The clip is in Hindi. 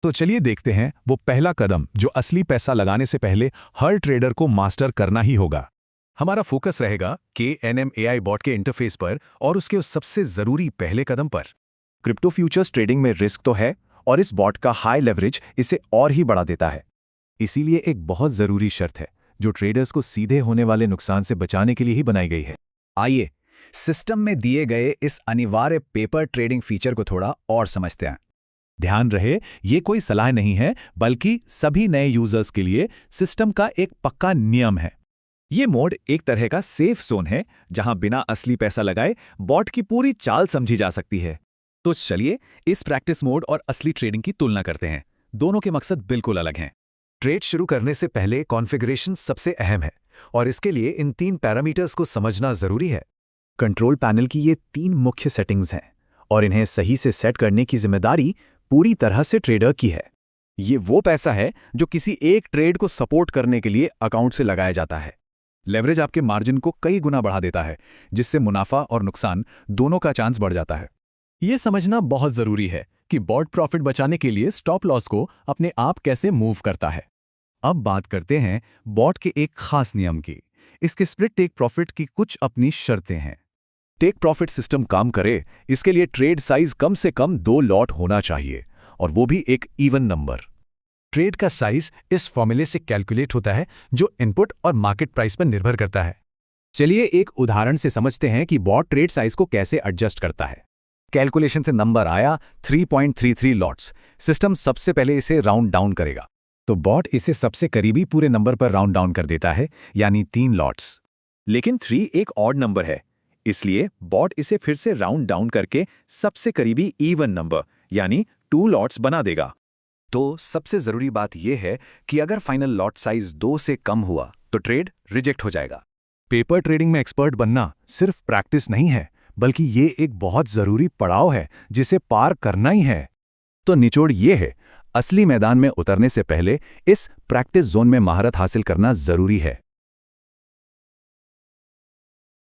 तो चलिए देखते हैं वो पहला कदम जो असली पैसा लगाने से पहले हर ट्रेडर को मास्टर करना ही होगा। हमारा फोकस रहेगा KNM AI बॉट के इंटरफेस पर और उसके उस सबसे जरूरी पहले कदम पर। क्रिप्टो फ्यूचर्स ट्रेडिंग में रिस्क तो है और इस बॉट का हाई लेवरेज इसे और ही बढ़ा देता है। इसीलिए एक बहुत ज़रूरी शर्त है जो ट्रेडर्स को सीधे होने वाले नुकसान से बचाने के लिए ही बनाई गई है। आइए सिस्टम में दिए गए इस अनिवार्य पेपर ट्रेडिंग फीचर को थोड़ा और समझते हैं। ध्यान रहे, ये कोई सलाह नहीं है बल्कि सभी नए यूजर्स के लिए सिस्टम का एक पक्का नियम है। ये मोड एक तरह का सेफ जोन है जहां बिना असली पैसा लगाए बॉट की पूरी चाल समझी जा सकती है। तो चलिए इस प्रैक्टिस मोड और असली ट्रेडिंग की तुलना करते हैं। दोनों के मकसद बिल्कुल अलग हैं। ट्रेड शुरू करने से पहले कॉन्फ़िगरेशन सबसे अहम है और इसके लिए इन 3 पैरामीटर्स को समझना जरूरी है। कंट्रोल पैनल की ये 3 मुख्य सेटिंग्स हैं और इन्हें सही से सेट करने की जिम्मेदारी पूरी तरह से ट्रेडर की है। ये वो पैसा है जो किसी एक ट्रेड को सपोर्ट करने के लिए अकाउंट से लगाया जाता है। लेवरेज आपके मार्जिन को कई गुना बढ़ा देता है, जिससे मुनाफा और नुकसान दोनों का चांस बढ़ जाता है। ये समझना बहुत जरूरी है कि बॉट प्रॉफिट बचाने के लिए स्टॉप लॉस को अपने आप कैसे मूव करता है। अब बात करते हैं बॉट के एक खास नियम की। इसके स्प्लिट टेक प्रॉफिट की कुछ अपनी शर्तें हैं। टेक प्रॉफिट सिस्टम काम करे, इसके लिए ट्रेड साइज कम से कम 2 लॉट होना चाहिए और वो भी एक इवन नंबर। ट्रेड का साइज इस फॉर्मूले से कैलकुलेट होता है जो इनपुट और मार्केट प्राइस पर निर्भर करता है। चलिए एक उदाहरण से समझते हैं कि बॉट ट्रेड साइज को कैसे एडजस्ट करता है। कैलकुलेशन से नंबर आया 3.33 लॉट्स। सिस्टम सबसे पहले इसे राउंड डाउन करेगा, तो बॉट इसे सबसे करीबी पूरे नंबर पर राउंड डाउन कर देता है, यानी 3 लॉट्स। लेकिन 3 एक ऑड नंबर है, इसलिए बॉट इसे फिर से राउंड डाउन करके सबसे करीबी इवन नंबर यानी 2 लॉट्स बना देगा। तो सबसे जरूरी बात यह है कि अगर फाइनल लॉट साइज 2 से कम हुआ तो ट्रेड रिजेक्ट हो जाएगा। पेपर ट्रेडिंग में एक्सपर्ट बनना सिर्फ प्रैक्टिस नहीं है, बल्कि ये एक बहुत जरूरी पड़ाव है जिसे पार करना ही है। तो निचोड़ ये है, असली मैदान में उतरने से पहले इस प्रैक्टिस जोन में महारत हासिल करना जरूरी है।